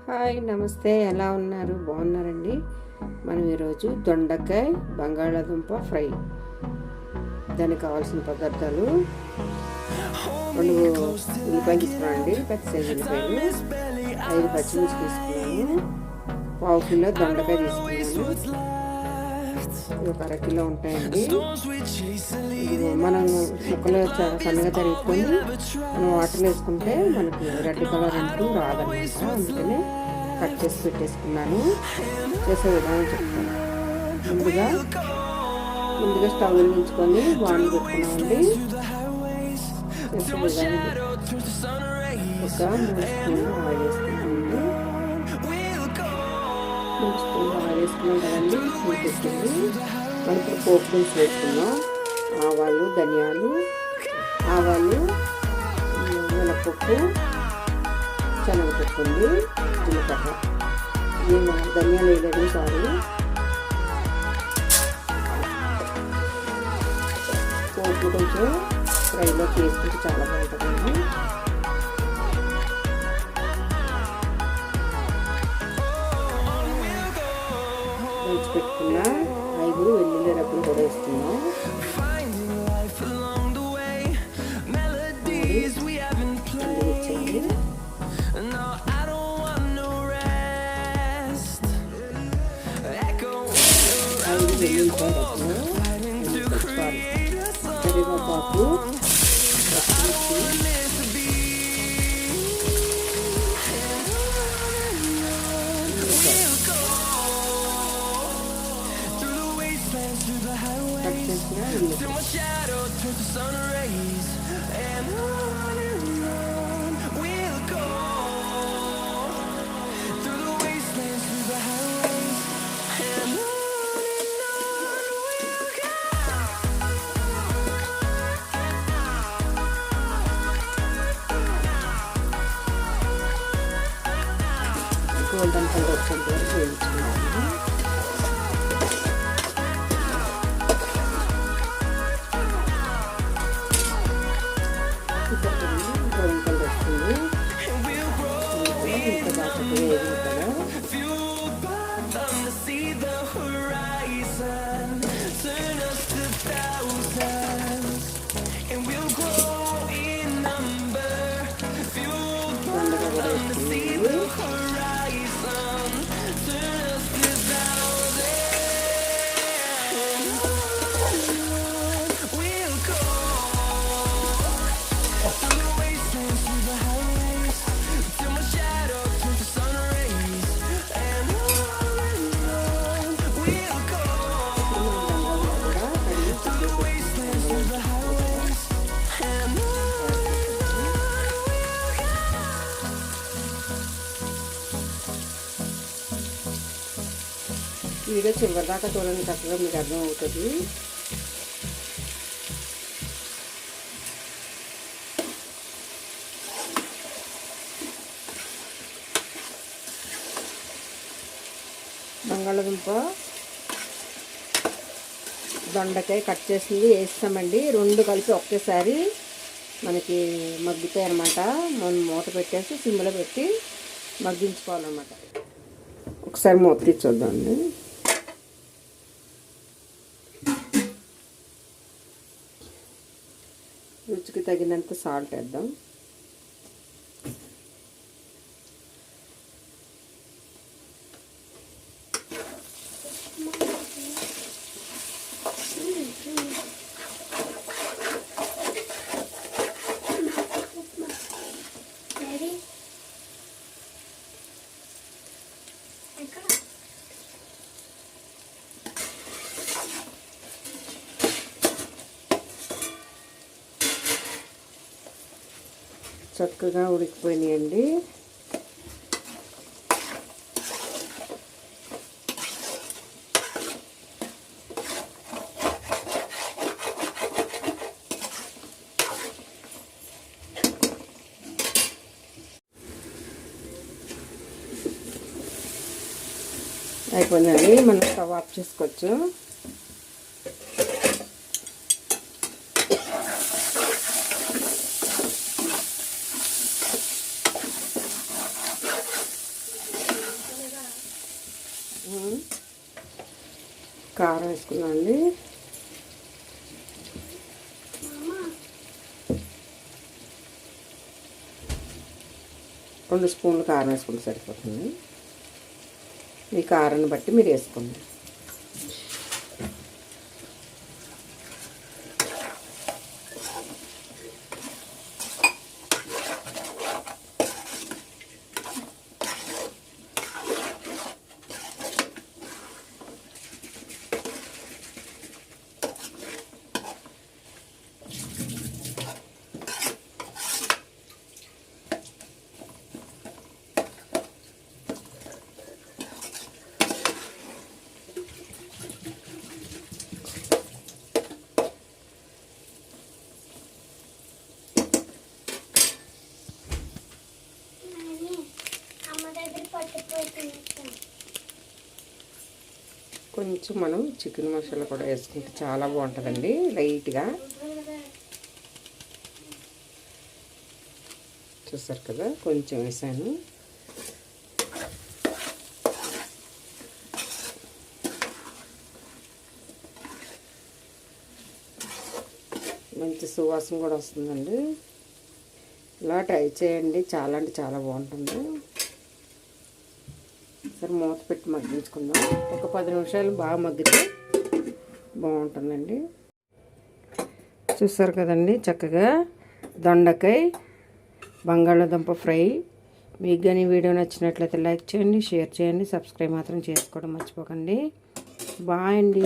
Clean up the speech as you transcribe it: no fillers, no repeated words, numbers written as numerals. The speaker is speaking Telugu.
హాయ్ నమస్తే, ఎలా ఉన్నారు? బాగున్నారండి. మనం ఈరోజు దొండకాయ బంగాళాదుంప ఫ్రై. దానికి కావాల్సిన పదార్థాలు: 2 ఉల్లిపాయలు తీసుకున్నానండి, పెద్ద సైజు ఉల్లిపాయలు, 5 పచ్చిమిర్చి తీసుకున్నాను, 1/2 కిలో దొండకాయ తీసుకున్నాను, ఒక 1/2 కిలో ఉంటాయండి. మనం ముక్కలు సన్నగా తరుగుకొని మనం వాటర్లో వేసుకుంటే మనకి రెడ్ కలర్ అంటూ రాదనమాట. అందుకనే కట్ చేసి పెట్టేసుకున్నాను. చేసే విధానం చెప్తాను. ముందుగా స్టవ్ వెలిగించుకొని బాండి పెట్టుకున్నామండి. చేసే విధానం ఒక 3 స్పూన్లు ఆయిల్ వేసుకున్నామండి. 3 స్పూన్లు ఆయిల్ వేసుకున్నాం కదండి. పెట్టింది మనం ఇప్పుడు పోపు దినుసు వేసుకున్నాం. ఆవాలు, ధనియాలు, మినపప్పు, శనగపప్పు ఉంది, జీలకర్ర. నేను ధనియాలు వేయలేదు, సారీ. పోపు కొంచెం ఫ్రైలో చేసుకుంటే చాలా బాగుంటుందండి. దంచి పెట్టుకున్న 5 వెల్లుల్లి రెబ్బలు కూడా వేస్తున్నాం. కరివేపాకు, కట్ చేసిన గోల్డెన్ కలర్ వచ్చేంత వరకు వేయించుకున్నాము. బ్రౌన్ కలర్ వస్తుంది. ఇంకా బాగా వేగిన కలర్. దొండకాయ కూడా వేస్తుంది. వీడియో చివరిదాకా చూడండి, చక్కగా మీకు అర్థమవుతుంది. బంగాళదుంప, దొండకాయ కట్ చేసింది వేస్తామండి. 2 కలిపి ఒకేసారి మనకి మగ్గుతాయి అన్నమాట. మనం మూత పెట్టేసి సిమ్లో పెట్టి మగ్గించుకోవాలన్నమాట. ఒకసారి మూత తీసి చూద్దామండి. రుచికి తగినంత సాల్ట్ వేద్దాం. చక్కగా ఉడికిపోయినాయండి. అయిపోయిందండి, మనం స్టవ్ ఆఫ్ చేసుకోవచ్చు. కారం వేసుకున్నామండి. రెండు స్పూన్లు కారం వేసుకుంటే సరిపోతుంది. మీ కారాన్ని బట్టి మీరు వేసుకోండి. కొంచెం మనం చికెన్ మసాలా కూడా వేసుకుంటే చాలా బాగుంటుందండి. లైట్గా చూసారు కదా, కొంచెం వేసాను. మంచి సువాసన కూడా వస్తుందండి. ఇలా ట్రై చేయండి, చాలా అంటే చాలా బాగుంటుంది. సరే మూత పెట్టి మగ్గించుకుందాం. ఒక 10 నిమిషాలు బాగా మగ్గితే బాగుంటుందండి. చూస్తారు కదండి, చక్కగా దొండకాయ బంగాళాదుంప ఫ్రై. మీకు కానీ వీడియో నచ్చినట్లయితే లైక్ చేయండి, షేర్ చేయండి, సబ్స్క్రైబ్ మాత్రం చేసుకోవడం మర్చిపోకండి. బాయ్ అండి.